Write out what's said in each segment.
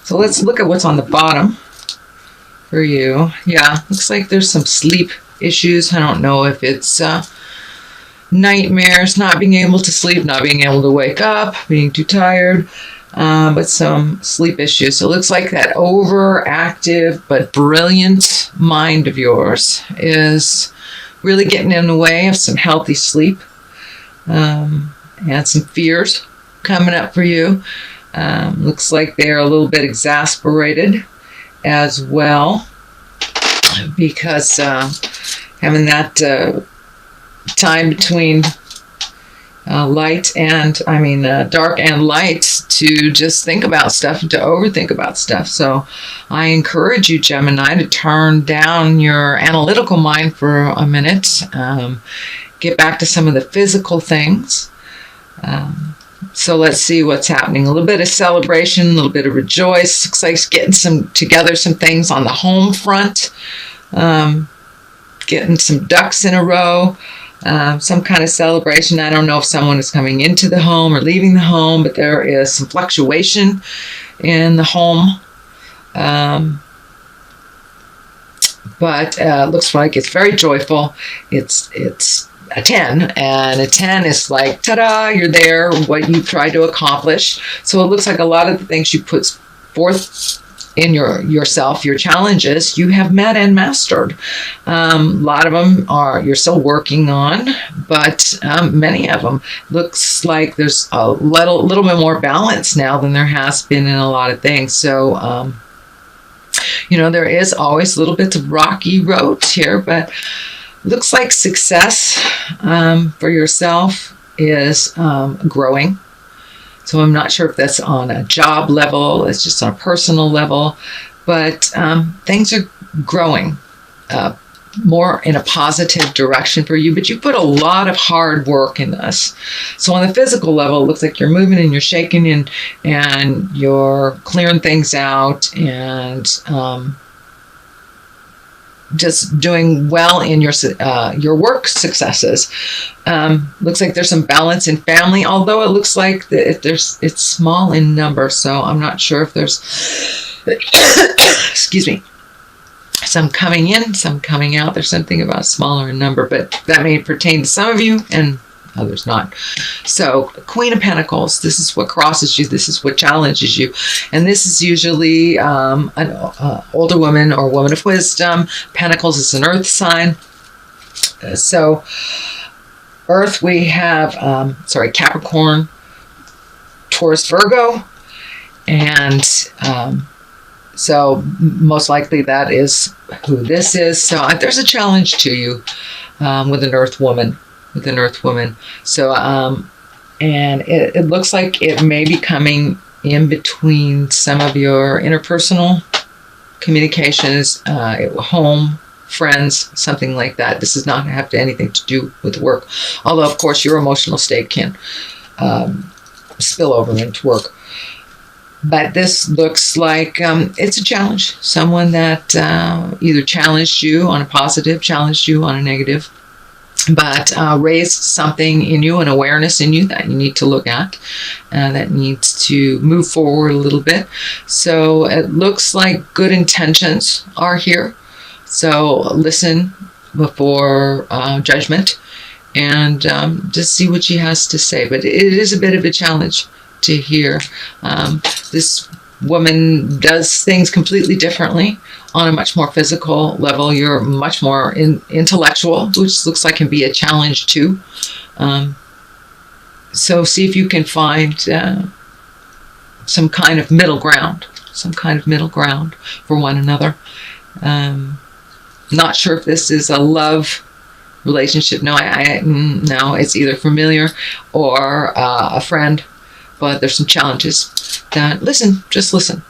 So let's look at what's on the bottom for you. Yeah, looks like there's some sleep issues. I don't know if it's nightmares, not being able to sleep, not being able to wake up, being too tired, but some sleep issues. So it looks like that overactive but brilliant mind of yours is really getting in the way of some healthy sleep, and some fears coming up for you. Looks like they're a little bit exasperated as well, because having that time between dark and light to just think about stuff and to overthink about stuff. So I encourage you, Gemini, to turn down your analytical mind for a minute, get back to some of the physical things. So let's see what's happening. A little bit of celebration, a little bit of rejoice. Looks like getting some things on the home front, getting some ducks in a row. Some kind of celebration. I don't know if someone is coming into the home or leaving the home, but there is some fluctuation in the home. But looks like it's very joyful. It's a 10, and a 10 is like, ta-da, you're there, what you tried to accomplish. So it looks like a lot of the things you put forth in yourself, your challenges, you have met and mastered. A lot of them you're still working on, but many of them looks like there's a little bit more balance now than there has been in a lot of things. So there is always little bits of rocky roads here, but looks like success for yourself is growing. So I'm not sure if that's on a job level, it's just on a personal level, but things are growing more in a positive direction for you, but you put a lot of hard work in this. So on the physical level, it looks like you're moving and you're shaking and you're clearing things out and just doing well in your work successes. Looks like there's some balance in family, although it looks like it's small in number. So I'm not sure if there's, excuse me, some coming in, some coming out. There's something about smaller in number, but that may pertain to some of you and others not. So Queen of Pentacles, this is what crosses you, this is what challenges you, and this is usually an older woman or woman of wisdom. Pentacles is an earth sign. So earth, we have Capricorn, Taurus, Virgo, and so most likely that is who this is. So there's a challenge to you with an earth woman. So, and it looks like it may be coming in between some of your interpersonal communications, home, friends, something like that. This does not have anything to do with work. Although, of course, your emotional state can spill over into work. But this looks like it's a challenge. Someone that either challenged you on a positive, challenged you on a negative, but raised something in you, an awareness in you that you need to look at, that needs to move forward a little bit. So it looks like good intentions are here. So listen before judgment and just see what she has to say. But it is a bit of a challenge to hear. This woman does things completely differently on a much more physical level. You're much more intellectual, which looks like can be a challenge too. So see if you can find some kind of middle ground for one another. Not sure if this is a love relationship. No, no, it's either familiar or a friend. But there's some challenges that, just listen.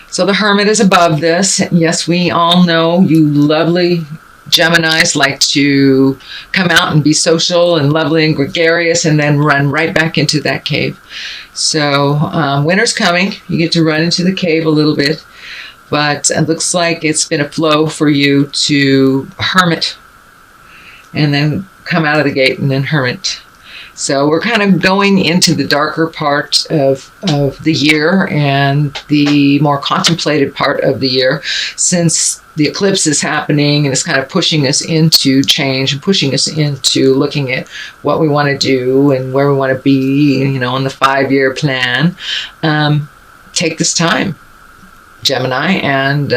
So the Hermit is above this. Yes, we all know you lovely Geminis like to come out and be social and lovely and gregarious and then run right back into that cave. So winter's coming. You get to run into the cave a little bit. But it looks like it's been a flow for you to hermit and then come out of the gate and then hermit. So we're kind of going into the darker part of the year and the more contemplated part of the year, since the eclipse is happening and it's kind of pushing us into change and pushing us into looking at what we want to do and where we want to be, you know, on the 5-year plan. Take this time, Gemini, and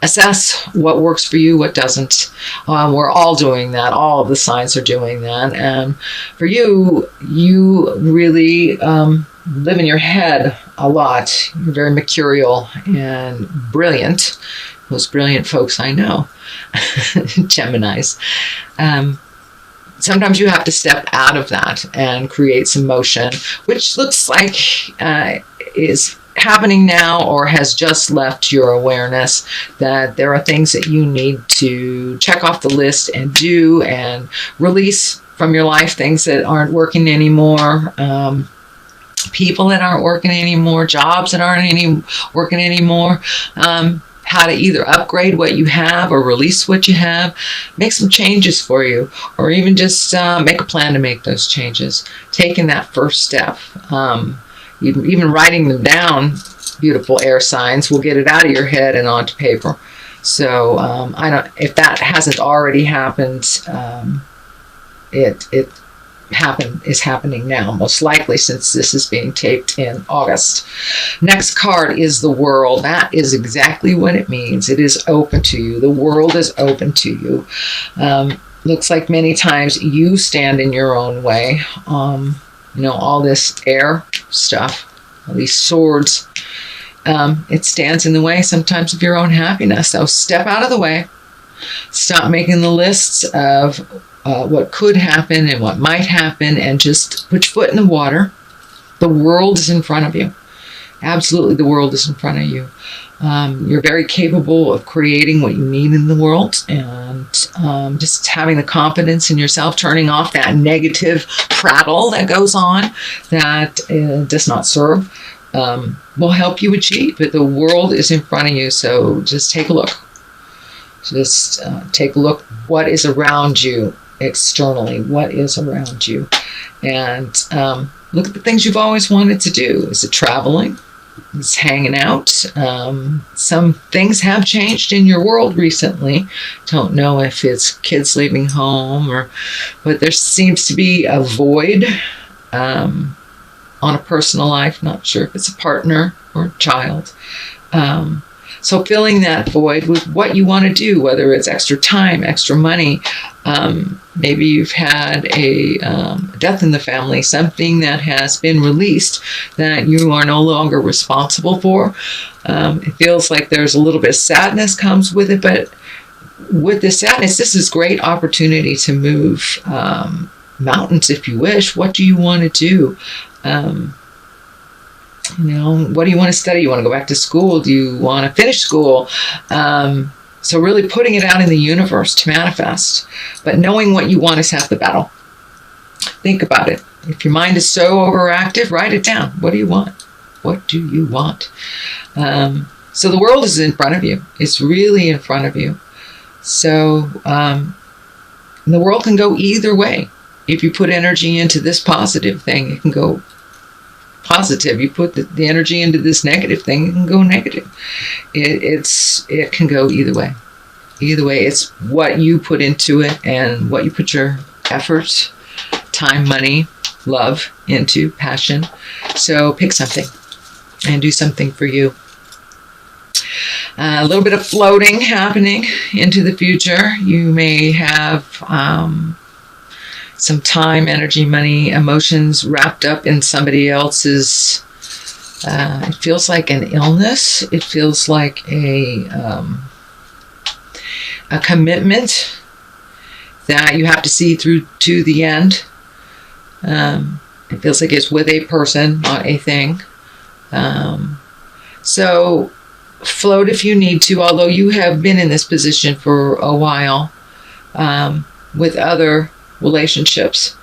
assess what works for you, what doesn't. We're all doing that. All of the signs are doing that. And for you, you really live in your head a lot. You're very mercurial and brilliant. Most brilliant folks I know, Geminis. Sometimes you have to step out of that and create some motion, which looks like is happening now or has just left your awareness, that there are things that you need to check off the list and do and release from your life, things that aren't working anymore, people that aren't working anymore, jobs that aren't working anymore, how to either upgrade what you have or release what you have, make some changes for you, or even just make a plan to make those changes. Taking that first step, even writing them down, beautiful air signs, will get it out of your head and onto paper. So I don't, if that hasn't already happened, it is happening now, most likely, since this is being taped in August. Next card is the World. That is exactly what it means. It is open to you. The world is open to you. Looks like many times you stand in your own way. You know, all this air stuff, all these swords, it stands in the way sometimes of your own happiness. So step out of the way. Stop making the lists of what could happen and what might happen, and just put your foot in the water. The world is in front of you. Absolutely, the world is in front of you. You're very capable of creating what you need in the world, and just having the confidence in yourself, turning off that negative prattle that goes on that does not serve, will help you achieve. But the world is in front of you, so just take a look. Just take a look what is around you externally, what is around you, and look at the things you've always wanted to do. Is it traveling? Is hanging out? Some things have changed in your world recently. Don't know if it's kids leaving home, but there seems to be a void on a personal life. Not sure if it's a partner or a child. So filling that void with what you want to do, whether it's extra time, extra money. Maybe you've had a death in the family, something that has been released that you are no longer responsible for. It feels like there's a little bit of sadness comes with it, but with the sadness, this is great opportunity to move mountains if you wish. What do you want to do? You know, what do you want to study? You want to go back to school? Do you want to finish school? So really putting it out in the universe to manifest. But knowing what you want is half the battle. Think about it. If your mind is so overactive, write it down. What do you want? What do you want? So the world is in front of you. It's really in front of you. So the world can go either way. If you put energy into this positive thing, it can go positive. You put the energy into this negative thing, it can go negative. It can go either way. Either way, it's what you put into it and what you put your effort, time, money, love into, passion. So pick something and do something for you. A little bit of floating happening into the future. You may have some time, energy, money, emotions wrapped up in somebody else's. It feels like an illness. It feels like a commitment that you have to see through to the end. It feels like it's with a person, not a thing. So float if you need to, although you have been in this position for a while with other relationships.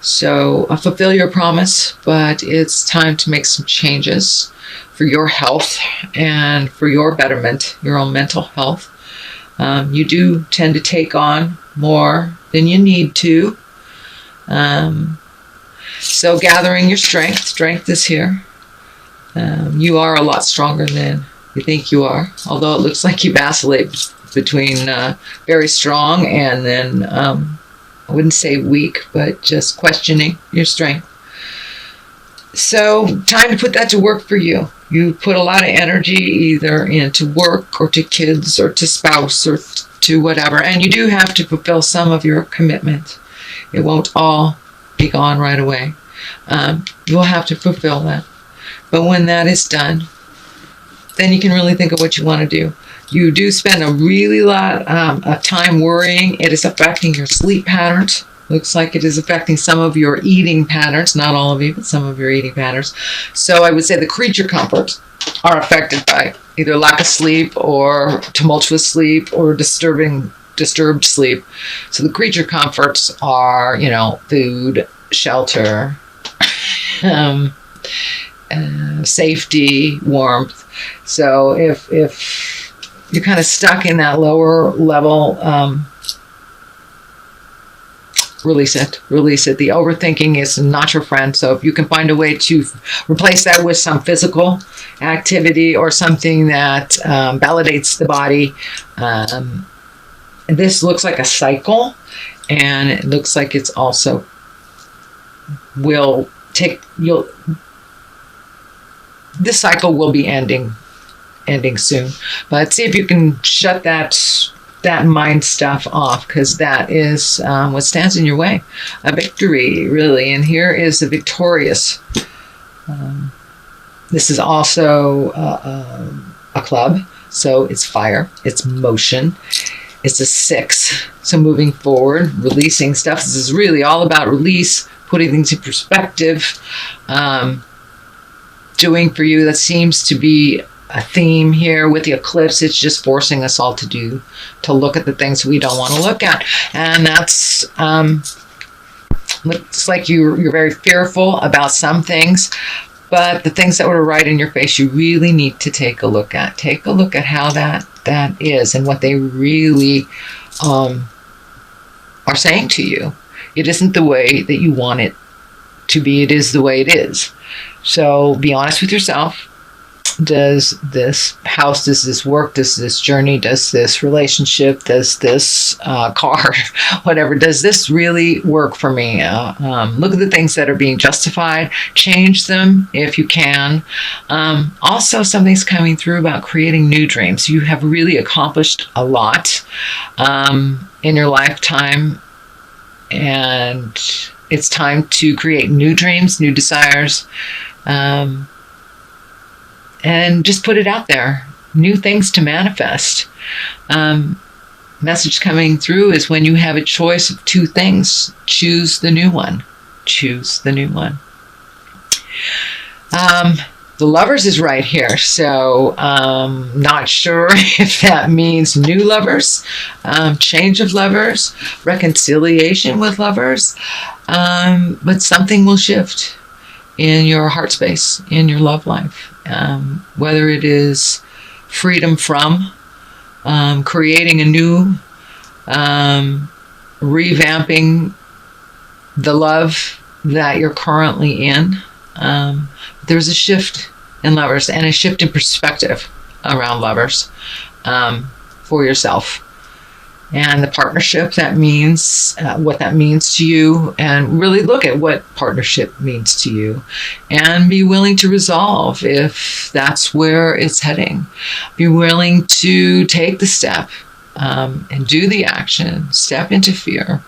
So fulfill your promise, but it's time to make some changes for your health and for your betterment, your own mental health. You do tend to take on more than you need to. So gathering your strength. Strength is here. You are a lot stronger than you think you are. Although it looks like you vacillate between very strong and then, I wouldn't say weak, but just questioning your strength. So time to put that to work for you. You put a lot of energy either into work or to kids or to spouse or to whatever. And you do have to fulfill some of your commitment. It won't all be gone right away. You'll have to fulfill that. But when that is done, then you can really think of what you want to do. You do spend a really lot of time worrying. It is affecting your sleep patterns. Looks like it is affecting some of your eating patterns. Not all of you, but some of your eating patterns. So I would say the creature comforts are affected by either lack of sleep or tumultuous sleep or disturbed sleep. So the creature comforts are, food, shelter, safety, warmth. So if you're kind of stuck in that lower level, release it. The overthinking is not your friend. So if you can find a way to replace that with some physical activity or something that validates the body, this looks like a cycle, and it looks like it's also this cycle will be ending soon. But see if you can shut that mind stuff off, because that is what stands in your way. A victory, really. And here is the victorious. This is also a club. So it's fire. It's motion. It's a 6. So moving forward, releasing stuff. This is really all about release, putting things in perspective, doing for you. That seems to be a theme here with the eclipse. It's just forcing us all to look at the things we don't want to look at. And that's, looks like you're very fearful about some things, but the things that were right in your face, you really need to take a look at. Take a look at how that is and what they really are saying to you. It isn't the way that you want it to be. It is the way it is. So be honest with yourself. Does this house, does this work, does this journey, does this relationship, does this car, whatever, does this really work for me? Look at the things that are being justified. Change them if you can. Also, something's coming through about creating new dreams. You have really accomplished a lot in your lifetime, and it's time to create new dreams, new desires, and just put it out there. New things to manifest. Message coming through is when you have a choice of 2 things, choose the new one. Choose the new one. The Lovers is right here. So not sure if that means new lovers, change of lovers, reconciliation with lovers, but something will shift in your heart space, in your love life. Whether it is freedom from, creating a new, revamping the love that you're currently in. There's a shift in lovers and a shift in perspective around lovers for yourself. And the partnership, that means what that means to you, and really look at what partnership means to you and be willing to resolve if that's where it's heading. Be willing to take the step and do the action, step into fear.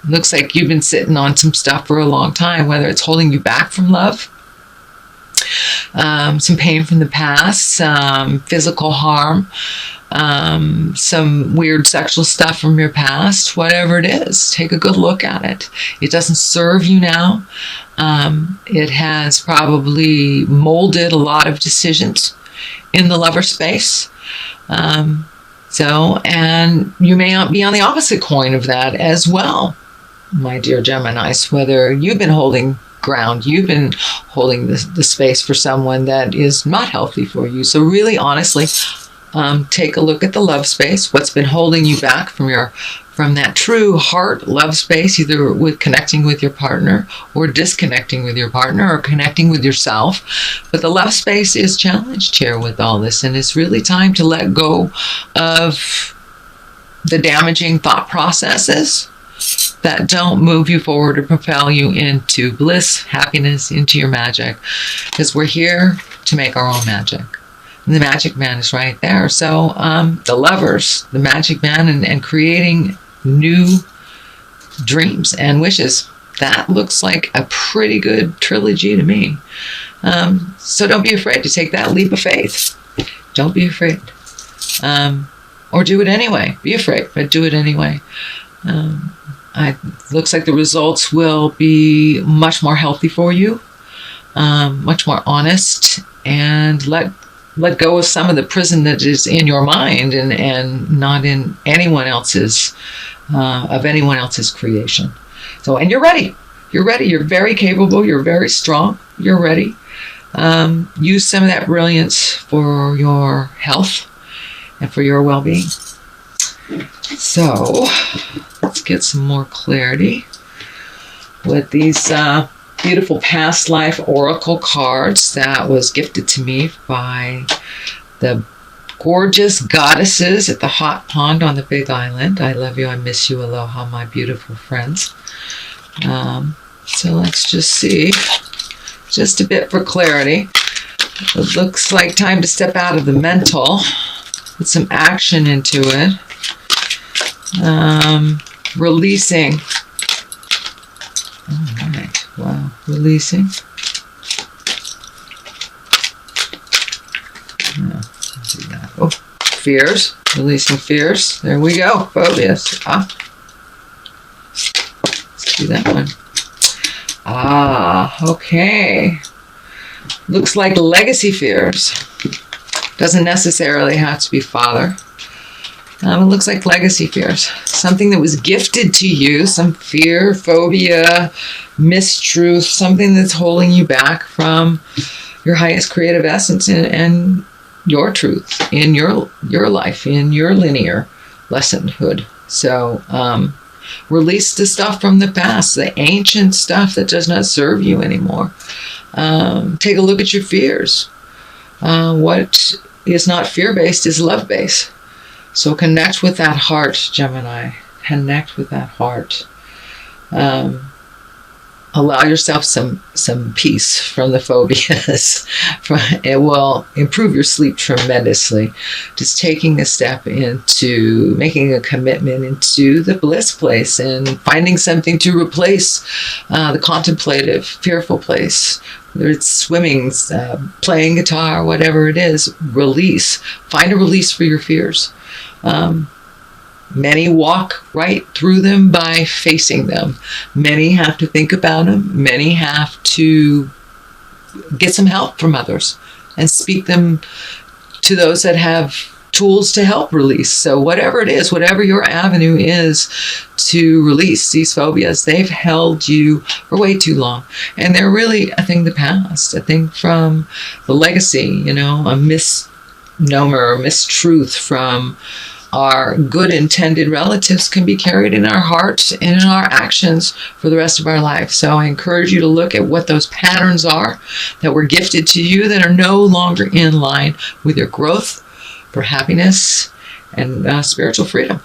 Looks like you've been sitting on some stuff for a long time, whether it's holding you back from love, some pain from the past, some physical harm, some weird sexual stuff from your past, whatever it is. Take a good look at it. It doesn't serve you now. It has probably molded a lot of decisions in the lover space. And you may be on the opposite coin of that as well, my dear Geminis, whether you've been holding ground, you've been holding the space for someone that is not healthy for you. So really, honestly, take a look at the love space, what's been holding you back from your from that true heart love space, either with connecting with your partner or disconnecting with your partner or connecting with yourself. But the love space is challenged here with all this, and it's really time to let go of the damaging thought processes that don't move you forward or propel you into bliss, happiness, into your magic. Because we're here to make our own magic. And the magic man is right there. So the lovers, the magic man, and creating new dreams and wishes. That looks like a pretty good trilogy to me. So don't be afraid to take that leap of faith. Don't be afraid. Or do it anyway. Be afraid, but do it anyway. Looks like the results will be much more healthy for you, much more honest, and let go of some of the prison that is in your mind and not in anyone else's of anyone else's creation. So, and you're ready. You're ready. You're very capable. You're very strong. You're ready. Use some of that brilliance for your health and for your well-being. So, let's get some more clarity with these beautiful past life oracle cards that was gifted to me by the gorgeous goddesses at the hot pond on the Big Island. I love you, I miss you, aloha, my beautiful friends. So let's just see, just a bit for clarity. It looks like time to step out of the mental, put some action into it. Releasing. All right. Wow. Releasing. Yeah, let's do that. Oh, fears. Releasing fears. There we go. Phobias. Let's do that one. Okay. Looks like legacy fears. Doesn't necessarily have to be father. It looks like legacy fears. Something that was gifted to you, some fear, phobia, mistruth, something that's holding you back from your highest creative essence and your truth in your life, in your linear lessonhood. So release the stuff from the past, the ancient stuff that does not serve you anymore. Take a look at your fears. What is not fear-based is love-based. So connect with that heart, Gemini. Connect with that heart. Allow yourself some peace from the phobias. It will improve your sleep tremendously. Just taking a step into making a commitment into the bliss place and finding something to replace the contemplative, fearful place. Whether it's swimming, playing guitar, whatever it is, release. Find a release for your fears. Many walk right through them by facing them. Many have to think about them. Many have to get some help from others and speak them to those that have tools to help release. So whatever it is, whatever your avenue is to release these phobias, they've held you for way too long. And they're really a thing of the past, a thing from the legacy, a misnomer or mistruth from our good intended relatives can be carried in our hearts and in our actions for the rest of our life. So I encourage you to look at what those patterns are that were gifted to you that are no longer in line with your growth for happiness and spiritual freedom.